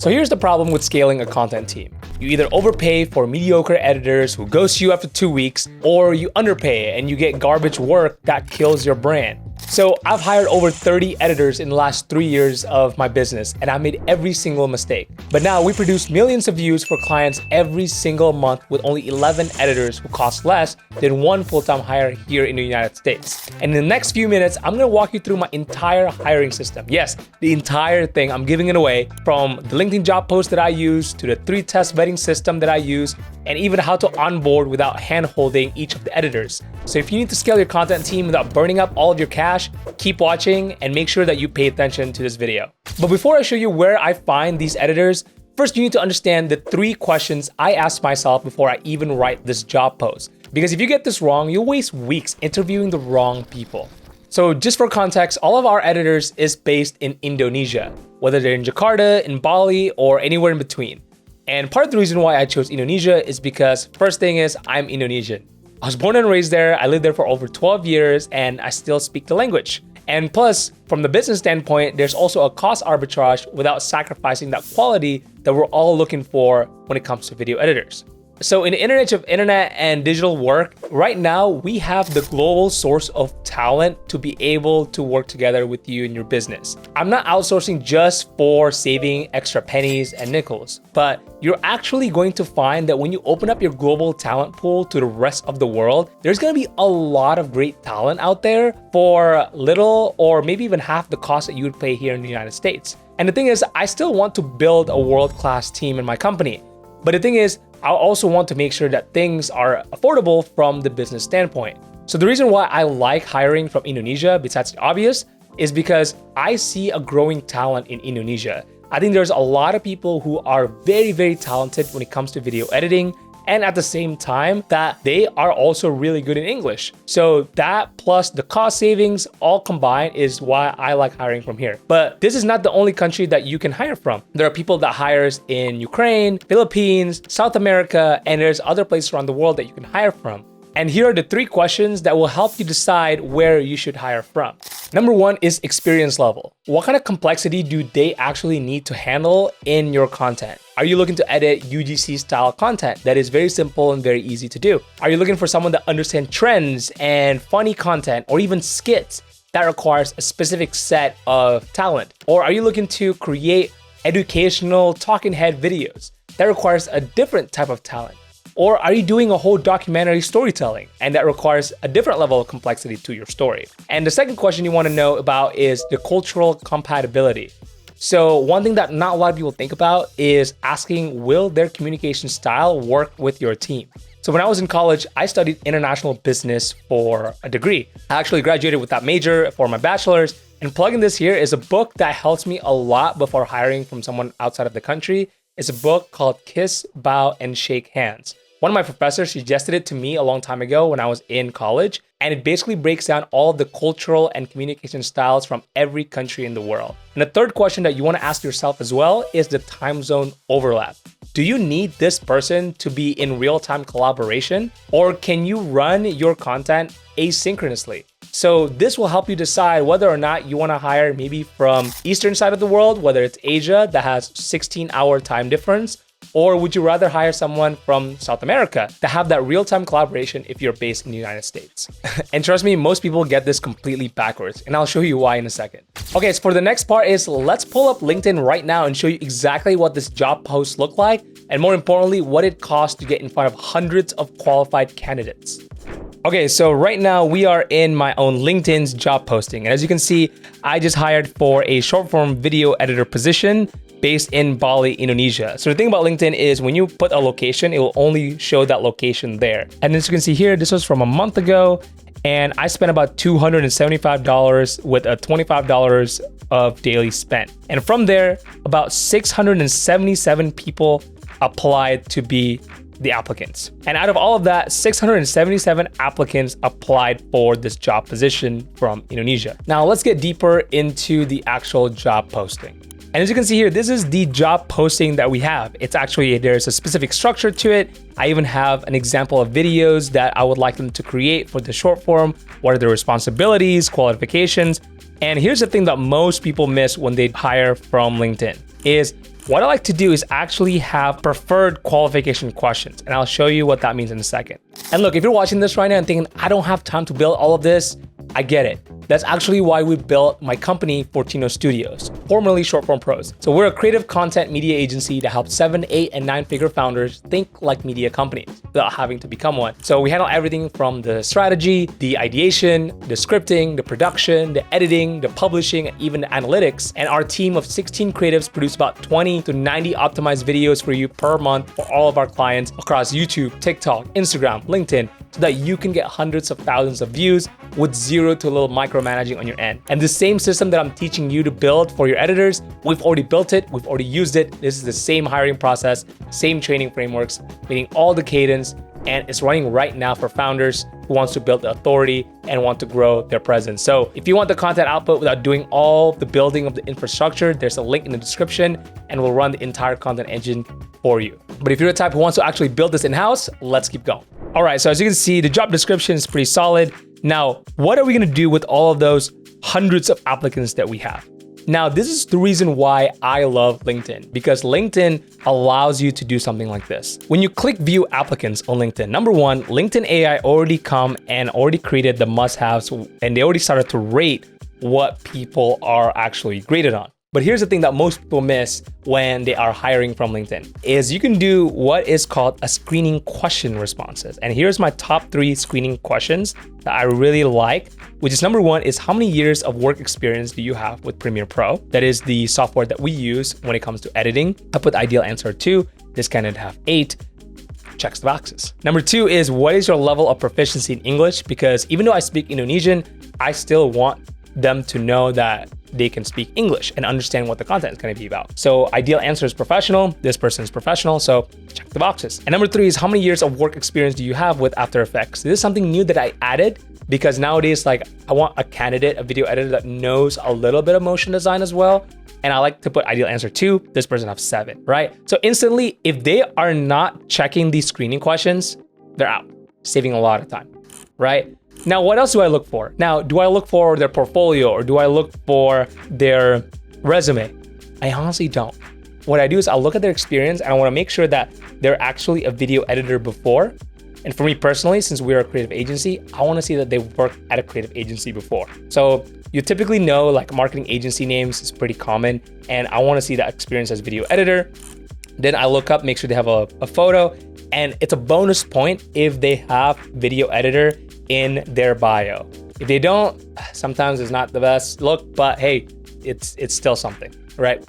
So here's the problem with scaling a content team. You either overpay for mediocre editors who ghost you after 2 weeks, or you underpay and you get garbage work that kills your brand. So I've hired over 30 editors in the last 3 years of my business, and I made every single mistake. But now we produce millions of views for clients every single month with only 11 editors who cost less than one full-time hire here in the United States. And in the next few minutes, I'm gonna walk you through my entire hiring system. Yes, the entire thing. I'm giving it away, from the LinkedIn job post that I use to the 3-test vetting system that I use, and even how to onboard without hand-holding each of the editors. So if you need to scale your content team without burning up all of your cash, keep watching and make sure that you pay attention to this video. But before I show you where I find these editors, first you need to understand the 3 questions I ask myself before I even write this job post. Because if you get this wrong, you'll waste weeks interviewing the wrong people. So just for context, all of our editors is based in Indonesia, whether they're in Jakarta, in Bali, or anywhere in between. And part of the reason why I chose Indonesia is because first thing is I'm Indonesian. I was born and raised there, I lived there for over 12 years, and I still speak the language. And plus, from the business standpoint, there's also a cost arbitrage without sacrificing that quality that we're all looking for when it comes to video editors. So in the age of internet and digital work, right now we have the global source of talent to be able to work together with you in your business. I'm not outsourcing just for saving extra pennies and nickels, but you're actually going to find that when you open up your global talent pool to the rest of the world, there's going to be a lot of great talent out there for little or maybe even half the cost that you would pay here in the United States. And the thing is, I still want to build a world-class team in my company. But the thing is, I also want to make sure that things are affordable from the business standpoint. So the reason why I like hiring from Indonesia, besides the obvious, is because I see a growing talent in Indonesia. I think there's a lot of people who are very, very talented when it comes to video editing, and at the same time that they are also really good in English. So that plus the cost savings all combined is why I like hiring from here. But this is not the only country that you can hire from. There are people that hires in Ukraine, Philippines, South America, and there's other places around the world that you can hire from. And here are the 3 questions that will help you decide where you should hire from. Number 1 is experience level. What kind of complexity do they actually need to handle in your content? Are you looking to edit UGC style content that is very simple and very easy to do? Are you looking for someone that understands trends and funny content, or even skits that requires a specific set of talent? Or are you looking to create educational talking head videos that requires a different type of talent? Or are you doing a whole documentary storytelling and that requires a different level of complexity to your story? And the second question you want to know about is the cultural compatibility. So one thing that not a lot of people think about is asking, will their communication style work with your team? So when I was in college, I studied international business for a degree. I actually graduated with that major for my bachelor's, and plugging this here is a book that helps me a lot before hiring from someone outside of the country. It's a book called Kiss, Bow, and Shake Hands. One of my professors suggested it to me a long time ago when I was in college, and it basically breaks down all of the cultural and communication styles from every country in the world. And the third question that you want to ask yourself as well is the time zone overlap. Do you need this person to be in real-time collaboration, or can you run your content asynchronously? So this will help you decide whether or not you want to hire maybe from eastern side of the world, whether it's Asia that has 16-hour time difference, or would you rather hire someone from South America to have that real-time collaboration if you're based in the United States? And trust me, most people get this completely backwards, and I'll show you why in a second. Okay, so for the next part is let's pull up LinkedIn right now and show you exactly what this job post look like, and more importantly, what it costs to get in front of hundreds of qualified candidates. Okay, so right now we are in my own LinkedIn's job posting. And as you can see, I just hired for a short form video editor position based in Bali, Indonesia. So the thing about LinkedIn is when you put a location, it will only show that location there. And as you can see here, this was from a month ago, and I spent about $275 with a $25 of daily spent. And from there, about 677 people applied to be the applicants. And out of all of that, 677 applicants applied for this job position from Indonesia. Now let's get deeper into the actual job posting. And as you can see here, this is the job posting that we have. It's actually, there's a specific structure to it. I even have an example of videos that I would like them to create for the short form. What are the responsibilities, qualifications? And here's the thing that most people miss when they hire from LinkedIn is what I like to do is actually have preferred qualification questions, and I'll show you what that means in a second. And look, if you're watching this right now and thinking, I don't have time to build all of this, I get it. That's actually why we built my company, Fortino Studios, formerly Shortform Pros. So we're a creative content media agency that helps 7, 8, and 9-figure founders think like media companies without having to become one. So we handle everything from the strategy, the ideation, the scripting, the production, the editing, the publishing, and even the analytics. And our team of 16 creatives produce about 20 to 90 optimized videos for you per month for all of our clients across YouTube, TikTok, Instagram, LinkedIn, so that you can get hundreds of thousands of views with zero to little micromanaging on your end. And the same system that I'm teaching you to build for your editors, we've already built it, we've already used it. This is the same hiring process, same training frameworks, meaning all the cadence, and it's running right now for founders who wants to build the authority and want to grow their presence. So if you want the content output without doing all the building of the infrastructure, there's a link in the description and we'll run the entire content engine for you. But if you're the type who wants to actually build this in-house, let's keep going. All right, so as you can see, the job description is pretty solid. Now, what are we gonna do with all of those hundreds of applicants that we have? Now, this is the reason why I love LinkedIn, because LinkedIn allows you to do something like this. When you click view applicants on LinkedIn, number one, LinkedIn AI already come and already created the must-haves, and they already started to rate what people are actually graded on. But here's the thing that most people miss when they are hiring from LinkedIn is you can do what is called a screening question responses. And here's my top 3 screening questions that I really like, which is number 1 is how many years of work experience do you have with Premiere Pro? That is the software that we use when it comes to editing. I put the ideal answer 2. This candidate have 8. Checks the boxes. Number 2 is what is your level of proficiency in English? Because even though I speak Indonesian, I still want them to know that they can speak English and understand what the content is going to be about. So ideal answer is professional. This person is professional, so check the boxes. And number 3 is how many years of work experience do you have with After Effects? This is something new that I added because nowadays, like, I want a candidate, a video editor that knows a little bit of motion design as well. And I like to put ideal answer 2. This person have 7, right? So instantly, if they are not checking these screening questions, they're out, saving a lot of time, right? Now, what else do I look for? Now, do I look for their portfolio or do I look for their resume? I honestly don't. What I do is I'll look at their experience and I want to make sure that they're actually a video editor before. And for me personally, since we're a creative agency, I want to see that they worked at a creative agency before. So you typically know like marketing agency names is pretty common. And I want to see that experience as video editor. Then I look up, make sure they have a photo. And it's a bonus point if they have video editor in their bio. If they don't, sometimes it's not the best look, but hey, it's still something, right?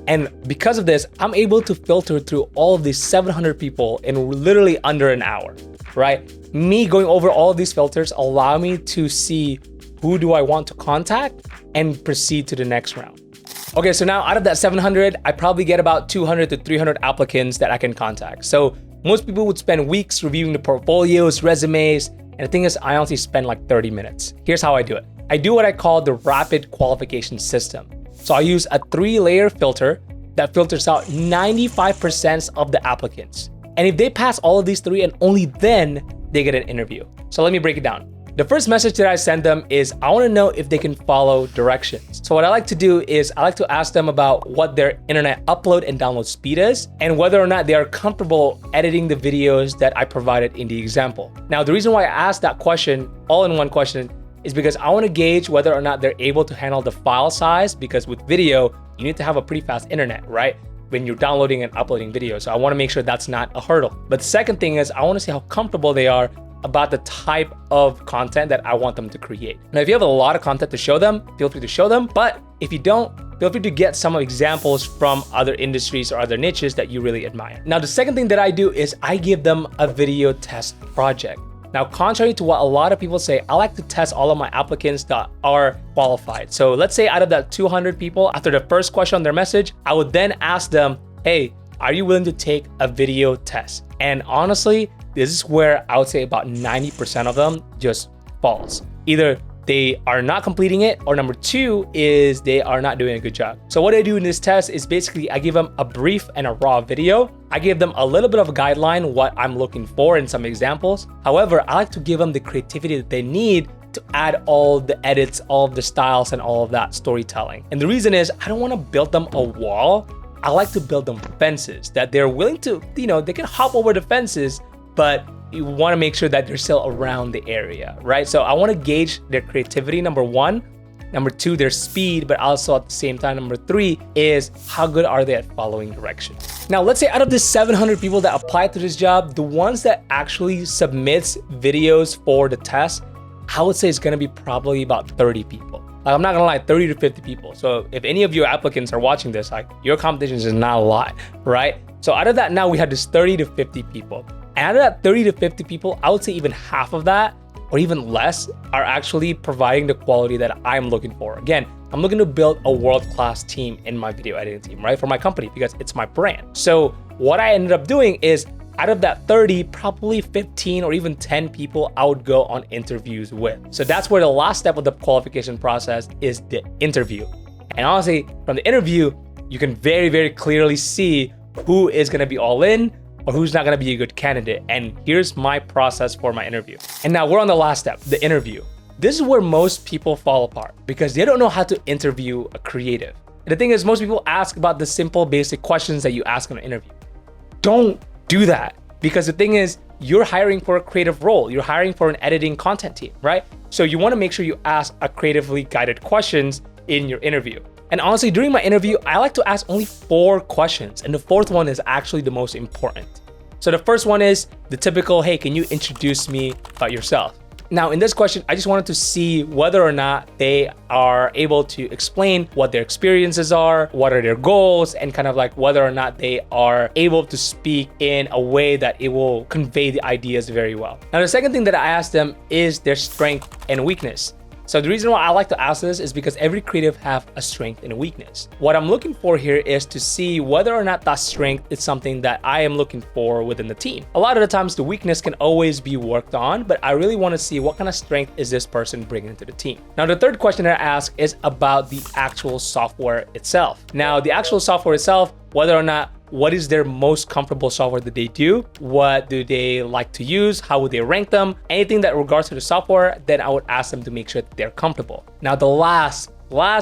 And because of this, I'm able to filter through all of these 700 people in literally under an hour, right? Me going over all of these filters allow me to see who do I want to contact and proceed to the next round. Okay, so now out of that 700, I probably get about 200 to 300 applicants that I can contact. So most people would spend weeks reviewing the portfolios, resumes, and the thing is, I honestly spend like 30 minutes. Here's how I do it. I do what I call the rapid qualification system. So I use a 3-layer filter that filters out 95% of the applicants. And if they pass all of these 3 and only then they get an interview. So let me break it down. The first message that I send them is I want to know if they can follow directions. So what I like to do is I like to ask them about what their internet upload and download speed is and whether or not they are comfortable editing the videos that I provided in the example. Now, the reason why I asked that question, all in one question, is because I want to gauge whether or not they're able to handle the file size, because with video, you need to have a pretty fast internet, right? When you're downloading and uploading videos. So I want to make sure that's not a hurdle. But the second thing is I want to see how comfortable they are about the type of content that I want them to create. Now, if you have a lot of content to show them, feel free to show them. But if you don't, feel free to get some examples from other industries or other niches that you really admire. Now, the second thing that I do is I give them a video test project. Now, contrary to what a lot of people say, I like to test all of my applicants that are qualified. So let's say out of that 200 people, after the first question on their message, I would then ask them, hey, are you willing to take a video test? And honestly, this is where I would say about 90% of them just falls. Either they are not completing it, or number 2 is they are not doing a good job. So what I do in this test is basically I give them a brief and a raw video. I give them a little bit of a guideline, what I'm looking for in some examples. However, I like to give them the creativity that they need to add all the edits, all of the styles, and all of that storytelling. And the reason is I don't want to build them a wall. I like to build them fences that they're willing to, they can hop over the fences, but you want to make sure that they're still around the area, right? So I want to gauge their creativity, number one. Number two, their speed, but also at the same time, number three is how good are they at following directions. Now, let's say out of the 700 people that applied to this job, the ones that actually submits videos for the test, I would say it's gonna be probably about 30 people. Like, I'm not gonna lie, 30 to 50 people. So if any of your applicants are watching this, like, your competition is not a lot, right? So out of that, now we had this 30 to 50 people. And out of that 30 to 50 people, I would say even half of that or even less are actually providing the quality that I'm looking for. Again, I'm looking to build a world-class team in my video editing team, right? For my company, because it's my brand. So what I ended up doing is out of that 30, probably 15 or even 10 people I would go on interviews with. So that's where the last step of the qualification process is the interview. And honestly, from the interview, you can very, very clearly see who is gonna be all in, or who's not gonna be a good candidate. And here's my process for my interview. And now we're on the last step, the interview. This is where most people fall apart because they don't know how to interview a creative. And the thing is, most people ask about the simple basic questions that you ask in an interview. Don't do that, because the thing is, you're hiring for a creative role. You're hiring for an editing content team, right? So you wanna make sure you ask a creatively guided questions in your interview. And honestly, during my interview, I like to ask only 4 questions. And the 4th one is actually the most important. So the first one is the typical, hey, can you introduce me about yourself? Now, in this question, I just wanted to see whether or not they are able to explain what their experiences are, what are their goals, and kind of like whether or not they are able to speak in a way that it will convey the ideas very well. Now, the second thing that I asked them is their strength and weakness. So the reason why I like to ask this is because every creative have a strength and a weakness. What I'm looking for here is to see whether or not that strength is something that I am looking for within the team. A lot of the times the weakness can always be worked on, but I really want to see what kind of strength is this person bringing to the team. Now, the third question that I ask is about the actual software itself. Now, the actual software itself, whether or not what is their most comfortable software that they do? What do they like to use? How would they rank them? Anything that regards to the software, then I would ask them to make sure that they're comfortable. Now, the last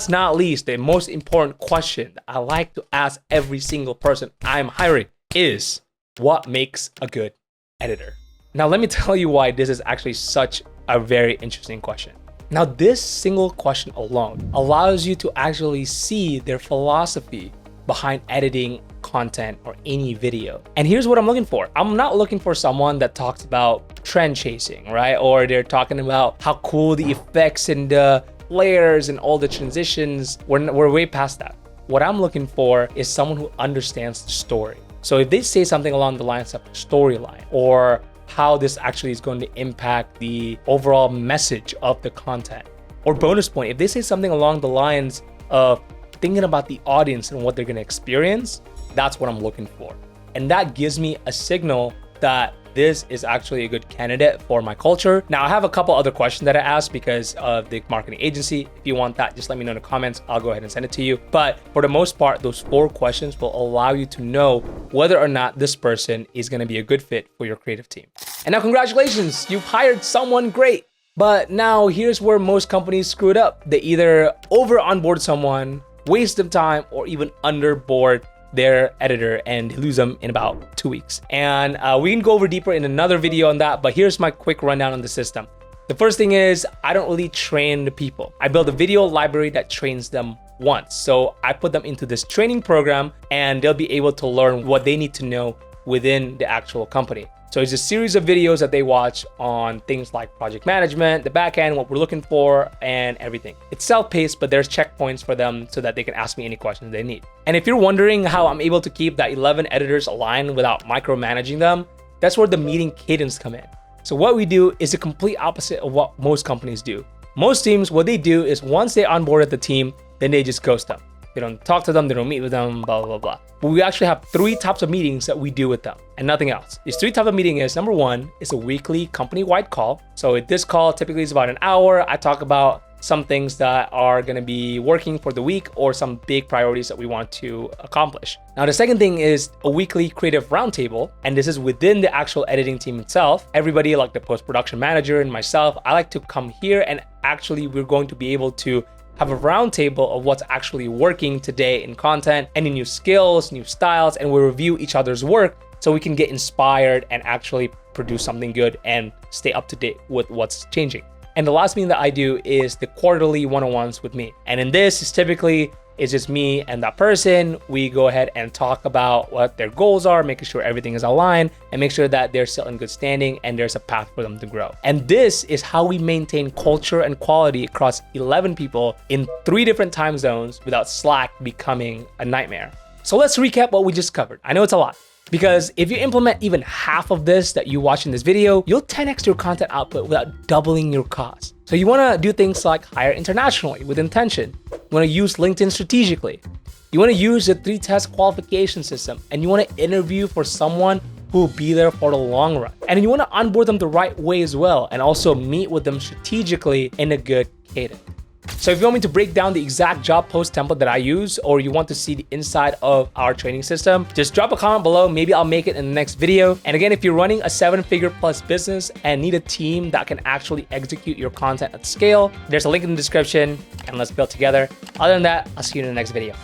not least, the most important question that I like to ask every single person I'm hiring is, what makes a good editor? Now, let me tell you why this is actually such a very interesting question. Now, this single question alone allows you to actually see their philosophy behind editing content or any video. And here's what I'm looking for. I'm not looking for someone that talks about trend chasing, right? Or they're talking about how cool the effects and the layers and all the transitions. We're way past that. What I'm looking for is someone who understands the story. So if they say something along the lines of storyline or how this actually is going to impact the overall message of the content, or bonus point, if they say something along the lines of thinking about the audience and what they're going to experience, that's what I'm looking for. And that gives me a signal that this is actually a good candidate for my culture. Now, I have a couple other questions that I asked because of the marketing agency. If you want that, just let me know in the comments. I'll go ahead and send it to you. But for the most part, those 4 questions will allow you to know whether or not this person is going to be a good fit for your creative team. And now, congratulations, you've hired someone great. But now here's where most companies screw it up. They either over onboard someone, waste of time, or even underboard their editor and lose them in about 2 weeks. And we can go over deeper in another video on that, but here's my quick rundown on the system. The first thing is I don't really train the people. I build a video library that trains them once. So I put them into this training program and they'll be able to learn what they need to know within the actual company. So it's a series of videos that they watch on things like project management, the back end, what we're looking for, and everything. It's self-paced, but there's checkpoints for them so that they can ask me any questions they need. And if you're wondering how I'm able to keep that 11 editors aligned without micromanaging them, that's where the meeting cadence come in. So what we do is the complete opposite of what most companies do. Most teams, what they do is once they onboard the team, then they just ghost them. They don't talk to them, they don't meet with them, blah, blah, blah. But we actually have 3 types of meetings that we do with them and nothing else. These 3 types of meeting is, number 1, is a weekly company-wide call. So this call typically is about an hour. I talk about some things that are gonna be working for the week or some big priorities that we want to accomplish. Now, the second thing is a weekly creative roundtable, and this is within the actual editing team itself. Everybody, like the post-production manager and myself, I like to come here and actually we're going to be able to have a roundtable of what's actually working today in content, any new skills, new styles, and we review each other's work so we can get inspired and actually produce something good and stay up to date with what's changing. And the last meeting that I do is the quarterly one-on-ones with me. And in this is typically, it's just me and that person. We go ahead and talk about what their goals are, making sure everything is aligned and make sure that they're still in good standing and there's a path for them to grow. And this is how we maintain culture and quality across 11 people in 3 different time zones without Slack becoming a nightmare. So let's recap what we just covered. I know it's a lot, because if you implement even half of this that you watch in this video, you'll 10x your content output without doubling your costs. So you wanna do things like hire internationally with intention. You wanna use LinkedIn strategically. You wanna use the 3-test qualification system, and you wanna interview for someone who will be there for the long run. And you wanna onboard them the right way as well, and also meet with them strategically in a good cadence. So if you want me to break down the exact job post template that I use, or you want to see the inside of our training system, just drop a comment below. Maybe I'll make it in the next video. And again, if you're running a 7-figure plus business and need a team that can actually execute your content at scale, there's a link in the description, and let's build together. Other than that, I'll see you in the next video.